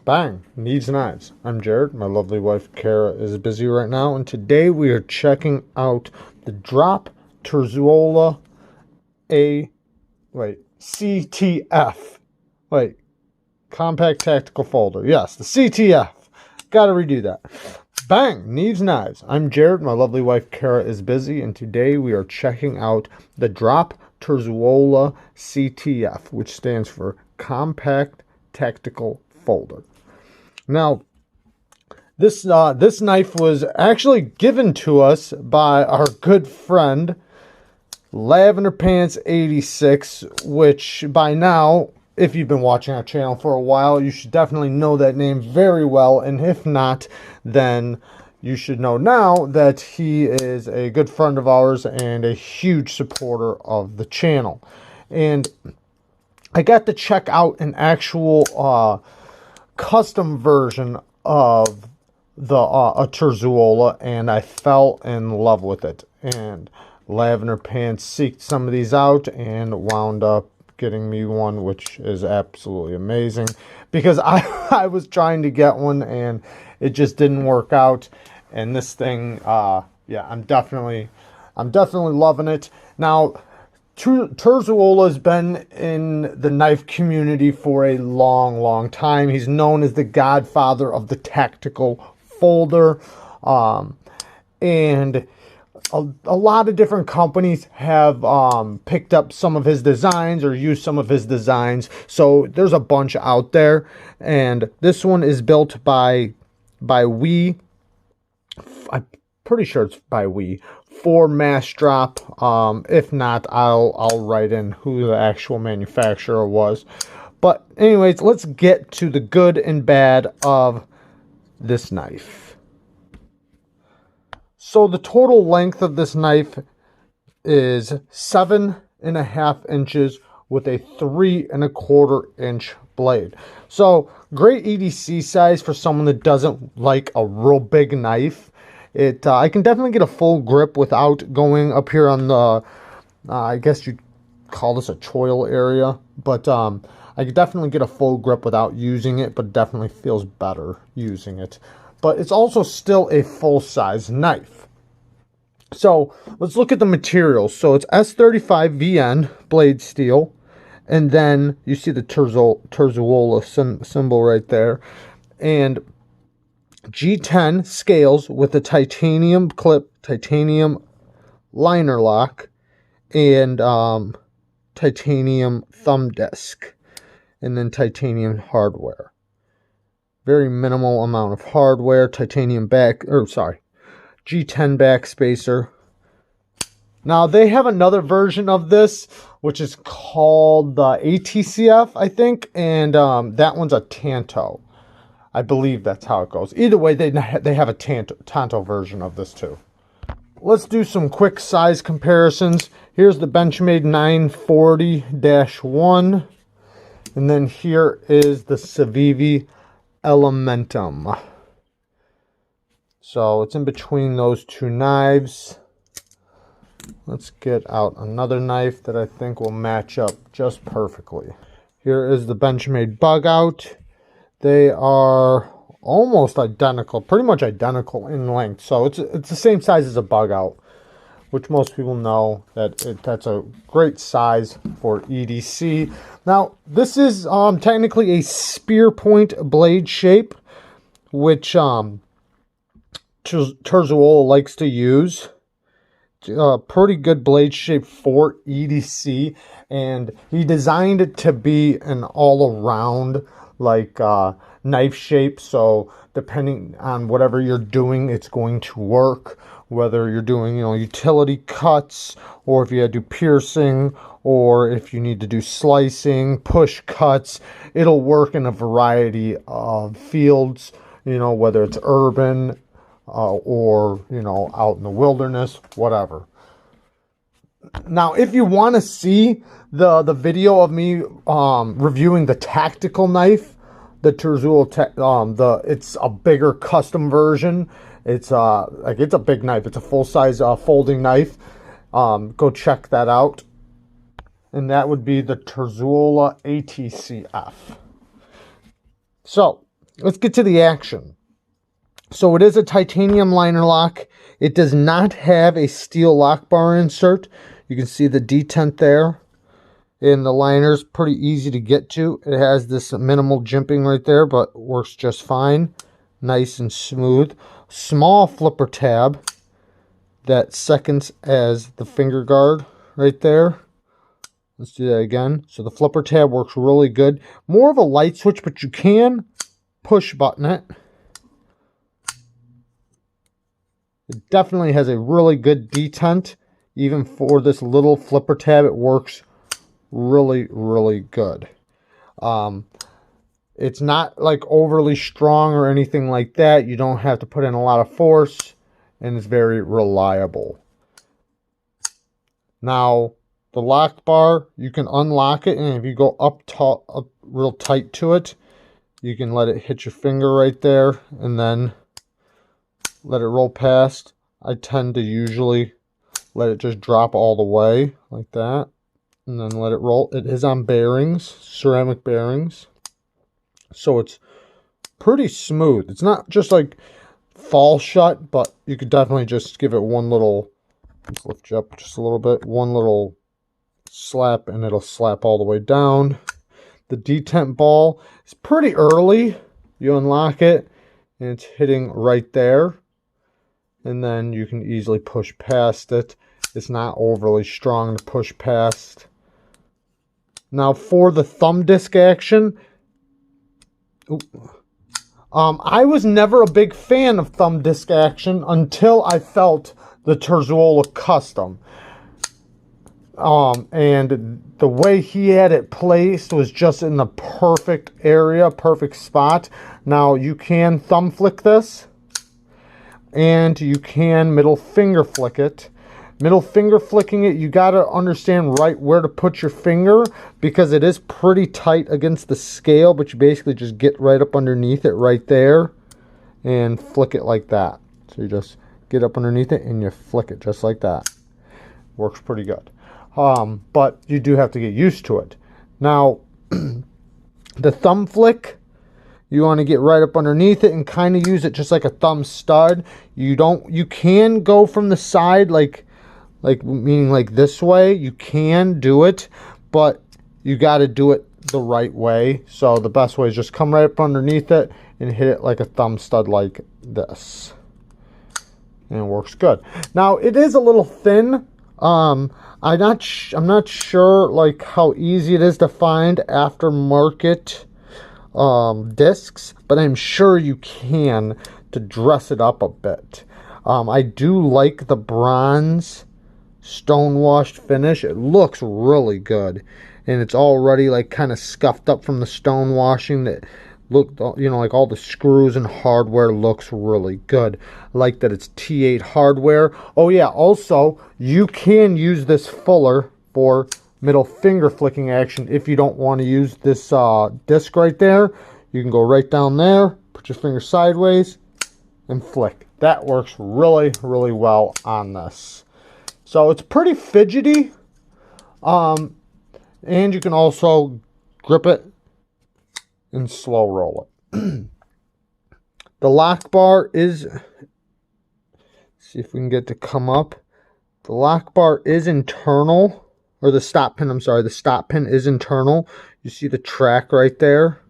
Bang! Neeves Knives. I'm Jared. My lovely wife Kara is busy right now, and today we are checking out the Drop Terzuola CTF. Compact Tactical Folder. Yes, the CTF. Gotta redo that. Bang! Neeves Knives. I'm Jared. My lovely wife Kara is busy, and today we are checking out the Drop Terzuola Ctf, which stands for Compact Tactical Folder. Now, this knife was actually given to us by our good friend Lavenderpants 86, which by now, if you've been watching our channel for a while, you should definitely know that name very well. And if not, then you should know now that he is a good friend of ours and a huge supporter of the channel. And I got to check out an actual custom version of the Terzuola, and I fell in love with it. And Lavenderpants seeked some of these out and wound up getting me one, which is absolutely amazing, because I was trying to get one and it just didn't work out. And this thing, yeah, I'm definitely loving it. Now, Terzuola has been in the knife community for a long time. He's known as the godfather of the tactical folder. And a lot of different companies have picked up some of his designs or used some of his designs. So there's a bunch out there. And this one is built by We. I'm pretty sure it's by We. For mass drop. If not, I'll write in who the actual manufacturer was. But anyways, let's get to the good and bad of this knife. So the total length of this knife is 7.5 inches with a 3.25 inch blade. So great EDC size for someone that doesn't like a real big knife. I can definitely get a full grip without going up here on the, I guess you'd call this a choil area. But I could definitely get a full grip without using it, but definitely feels better using it. But it's also still a full-size knife. So let's look at the materials. So it's S35 VN blade steel. And then you see the Terzuola symbol right there. And G10 scales with a titanium clip, titanium liner lock, and titanium thumb disc, and then titanium hardware. Very minimal amount of hardware. Titanium G10 back spacer. Now they have another version of this, which is called the ATCF, I think, and that one's a Tanto. I believe that's how it goes. Either way, they have a Tanto version of this too. Let's do some quick size comparisons. Here's the Benchmade 940-1. And then here is the Civivi Elementum. So it's in between those two knives. Let's get out another knife that I think will match up just perfectly. Here is the Benchmade Bug Out. They are almost identical, pretty much identical in length. So it's the same size as a Bug Out, which most people know that's a great size for EDC. Now, this is technically a spear point blade shape, which Terzuola likes to use. Pretty good blade shape for EDC, and he designed it to be an all-around knife shape. So depending on whatever you're doing, it's going to work. Whether you're doing utility cuts, or if you had to do piercing, or if you need to do slicing, push cuts, it'll work in a variety of fields. Whether it's urban or out in the wilderness, whatever. Now, if you want to see the video of me reviewing the tactical knife, the Terzuola, it's a bigger custom version. It's it's a big knife. It's a full size folding knife. Go check that out. And that would be the Terzuola ATCF. So let's get to the action. So it is a titanium liner lock. It does not have a steel lock bar insert. You can see the detent there. And the liner's pretty easy to get to. It has this minimal jimping right there, but works just fine. Nice and smooth. Small flipper tab that seconds as the finger guard right there. Let's do that again. So the flipper tab works really good. More of a light switch, but you can push button it. It definitely has a really good detent. Even for this little flipper tab, it works really, really good. It's not like overly strong or anything like that. You don't have to put in a lot of force, and it's very reliable. Now, the lock bar, you can unlock it, and if you go up real tight to it, you can let it hit your finger right there, and then let it roll past. I tend to usually let it just drop all the way like that, and then let it roll. It is on bearings, ceramic bearings, so it's pretty smooth. It's not just like fall shut, but you could definitely just give it one little, let's lift you up just a little bit, one little slap, and it'll slap all the way down. The detent ball is pretty early. You unlock it, and it's hitting right there. And then you can easily push past it. It's not overly strong to push past. Now for the thumb disc action, I was never a big fan of thumb disc action until I felt the Terzuola Custom. And the way he had it placed was just in the perfect area, perfect spot. Now you can thumb flick this, and you can middle finger flick it. Middle finger flicking it, you got to understand right where to put your finger, because it is pretty tight against the scale, but you basically just get right up underneath it right there and flick it like that. So you just get up underneath it and you flick it just like that. Works pretty good. But you do have to get used to it. Now, the thumb flick, you want to get right up underneath it and kind of use it just like a thumb stud. You can go from the side, like meaning like this way. You can do it, but you got to do it the right way. So the best way is just come right up underneath it and hit it like a thumb stud like this. And it works good. Now it is a little thin. I'm not sure like how easy it is to find aftermarket discs, but I'm sure you can to dress it up a bit. I do like the bronze stone-washed finish. It looks really good, and it's already like kind of scuffed up from the stone washing. That looked, you know, like all the screws and hardware looks really good. I like that it's T8 hardware. Oh yeah, also you can use this fuller for middle finger flicking action. If you don't want to use this disc right there, you can go right down there, put your finger sideways, and flick. That works really, really well on this. So it's pretty fidgety, and you can also grip it and slow roll it. The lock bar is, see if we can get it to come up. The lock bar is internal, or the stop pin, I'm sorry, the stop pin is internal. You see the track right there.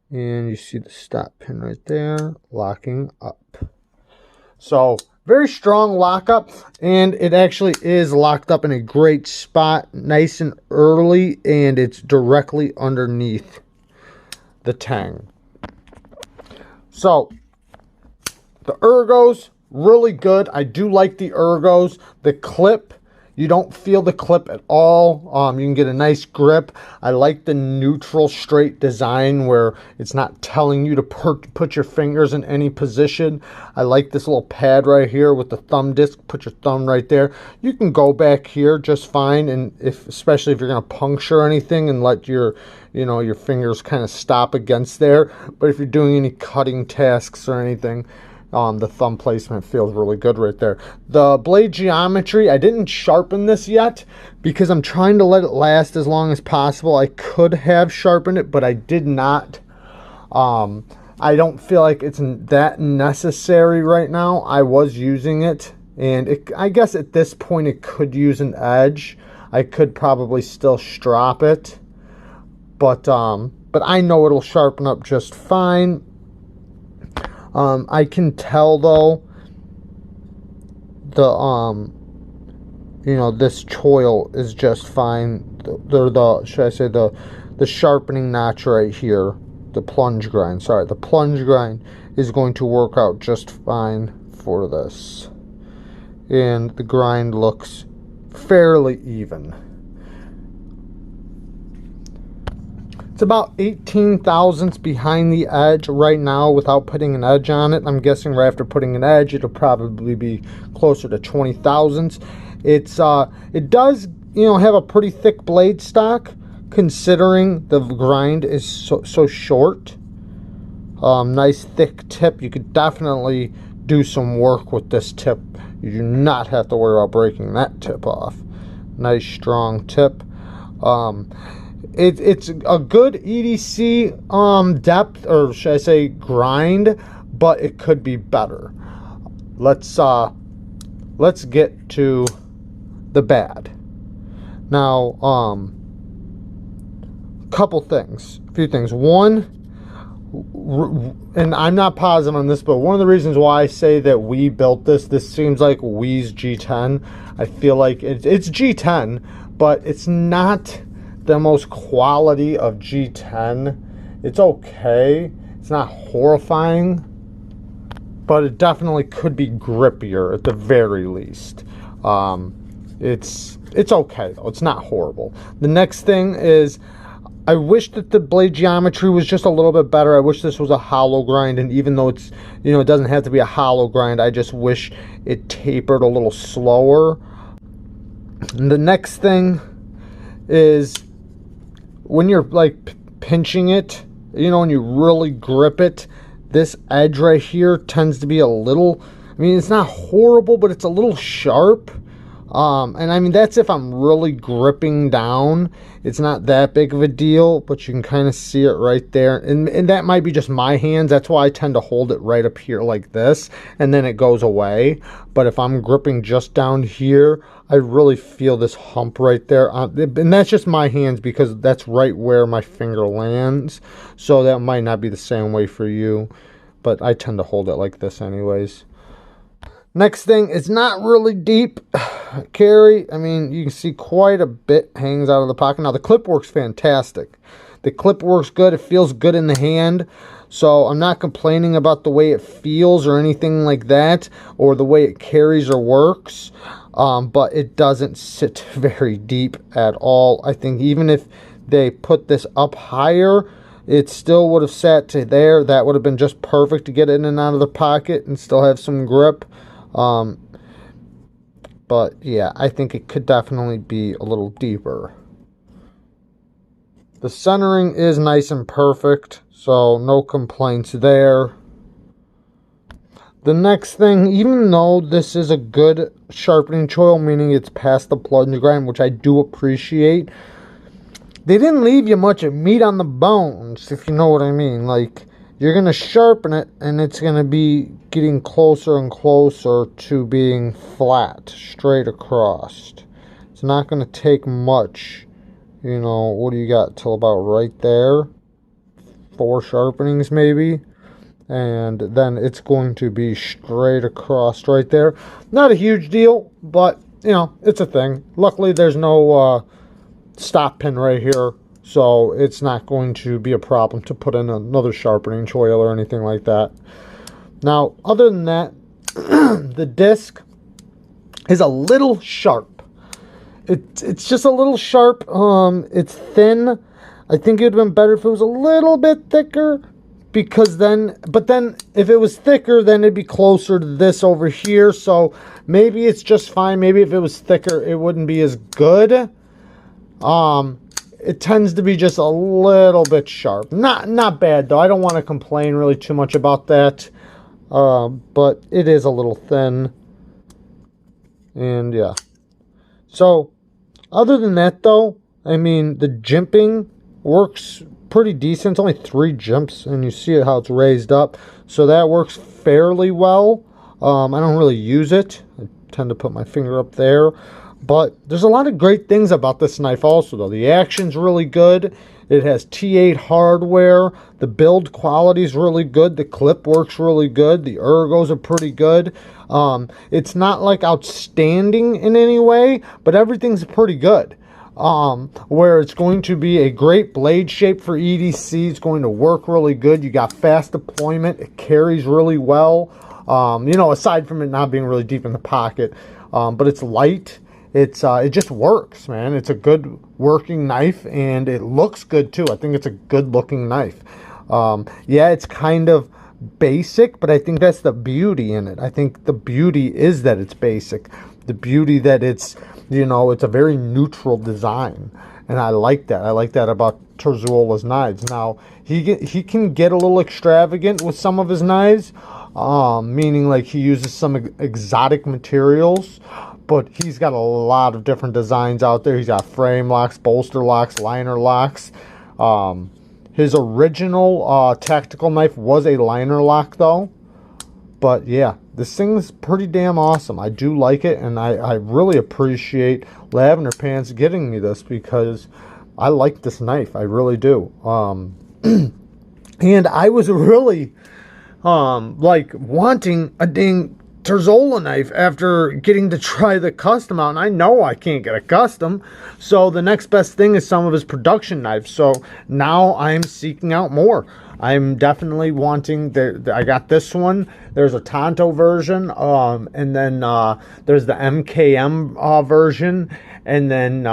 And you see the stop pin right there, locking up. So, very strong lockup, and it actually is locked up in a great spot, nice and early, and it's directly underneath the tang. So, the ergos, really good. I do like the ergos. The clip, you don't feel the clip at all. You can get a nice grip. I like the neutral straight design where it's not telling you to put your fingers in any position. I like this little pad right here with the thumb disc. Put your thumb right there. You can go back here just fine, and especially if you're going to puncture anything and let your fingers kind of stop against there. But if you're doing any cutting tasks or anything, The thumb placement feels really good right there. The blade geometry, I didn't sharpen this yet because I'm trying to let it last as long as possible. I could have sharpened it, but I did not. I don't feel like it's that necessary right now. I was using it, and I guess at this point it could use an edge. I could probably still strop it, but I know it'll sharpen up just fine. I can tell though, this choil is just fine. The sharpening notch right here, the plunge grind. Sorry, the plunge grind is going to work out just fine for this, and the grind looks fairly even. It's about 18 thousandths behind the edge right now without putting an edge on it. I'm guessing right after putting an edge, it'll probably be closer to 20 thousandths. It does, have a pretty thick blade stock considering the grind is so short. Nice thick tip. You could definitely do some work with this tip. You do not have to worry about breaking that tip off. Nice strong tip. It's a good EDC depth, or should I say grind, but it could be better. Let's get to the bad. Now, a few things. One, and I'm not positive on this, but one of the reasons why I say that we built this seems like Wii's G10. I feel like it's G10, but it's not the most quality of G10. It's okay. It's not horrifying, but it definitely could be grippier at the very least. It's okay though. It's not horrible. The next thing is, I wish that the blade geometry was just a little bit better. I wish this was a hollow grind, and even though it's, it doesn't have to be a hollow grind, I just wish it tapered a little slower. And the next thing is, when you're like pinching it, when you really grip it, this edge right here tends to be a little, it's not horrible, but it's a little sharp. And that's if I'm really gripping down. It's not that big of a deal, but you can kind of see it right there. And that might be just my hands. That's why I tend to hold it right up here like this, and then it goes away. But if I'm gripping just down here, I really feel this hump right there. And that's just my hands because that's right where my finger lands. So that might not be the same way for you, but I tend to hold it like this anyways. Next thing, it's not really deep carry. You can see quite a bit hangs out of the pocket. Now, the clip works fantastic. The clip works good. It feels good in the hand. So I'm not complaining about the way it feels or anything like that, or the way it carries or works. But it doesn't sit very deep at all. I think even if they put this up higher, it still would have sat to there. That would have been just perfect to get in and out of the pocket and still have some grip. But yeah, I think it could definitely be a little deeper. The centering is nice and perfect, so no complaints there. The next thing, even though this is a good sharpening choil, meaning it's past the plunge grind, which I do appreciate, they didn't leave you much of meat on the bones, if you know what I mean. Like, you're going to sharpen it, and it's going to be getting closer and closer to being flat, straight across. It's not going to take much. What do you got till about right there? 4 sharpenings maybe. And then it's going to be straight across right there. Not a huge deal, but, it's a thing. Luckily, there's no stop pin right here. So it's not going to be a problem to put in another sharpening choil or anything like that. Now, other than that, the disc is a little sharp. It's just a little sharp. It's thin. I think it would have been better if it was a little bit thicker, because but then if it was thicker, then it'd be closer to this over here. So maybe it's just fine. Maybe if it was thicker, it wouldn't be as good. It tends to be just a little bit sharp. Not bad though. I don't want to complain really too much about that. but it is a little thin. And yeah. So, other than that, though, I mean, the jimping works pretty decent. It's only 3 jumps, and you see how it's raised up. So that works fairly well. I don't really use it. I tend to put my finger up there. But there's a lot of great things about this knife also, though. The action's really good. It has T8 hardware. The build quality is really good. The clip works really good. The ergos are pretty good. It's not like outstanding in any way, but everything's pretty good. Where it's going to be a great blade shape for EDC. It's going to work really good. You got fast deployment. It carries really well. You know, aside from it not being really deep in the pocket, but it's light. It just works, man. It's a good working knife, and it looks good too. I think it's a good looking knife. Yeah, it's kind of basic, but I think that's the beauty in it. I think the beauty is that it's basic. The beauty that it's, you know, it's a very neutral design, and I like that. I like that about Terzuola's knives. Now, he can get a little extravagant with some of his knives, meaning like he uses some exotic materials, but he's got a lot of different designs out there. He's got frame locks, bolster locks, liner locks. His original tactical knife was a liner lock, though. But yeah, this thing's pretty damn awesome. I do like it, and I really appreciate Lavenderpants getting me this, because I like this knife. I really do. And I was really like wanting a dang Terzuola knife after getting to try the custom out, and I know I can't get a custom, so the next best thing is some of his production knives. So now I'm seeking out more. I'm definitely wanting I got this one. There's a Tonto version, and then there's the MKM version, and then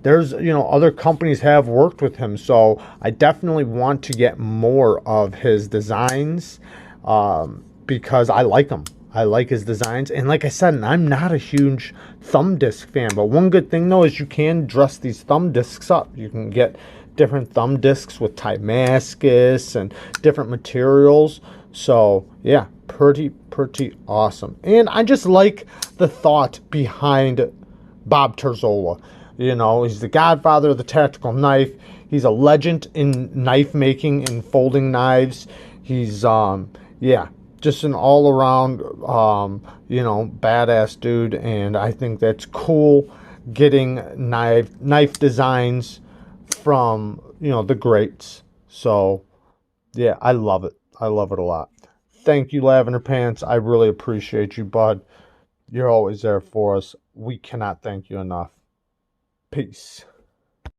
there's, you know, other companies have worked with him, so I definitely want to get more of his designs, because I like them. I like his designs, and like I said, I'm not a huge thumb disc fan, but one good thing though is you can dress these thumb discs up. You can get different thumb discs with Damascus and different materials. So yeah, pretty awesome. And I just like the thought behind Bob Terzuola. You know, he's the godfather of the tactical knife. He's a legend in knife making and folding knives. He's yeah, just an all-around, you know, badass dude, and I think that's cool, getting knife designs from, you know, the greats. So, yeah, I love it. I love it a lot. Thank you, Lavenderpants. I really appreciate you, bud. You're always there for us. We cannot thank you enough. Peace.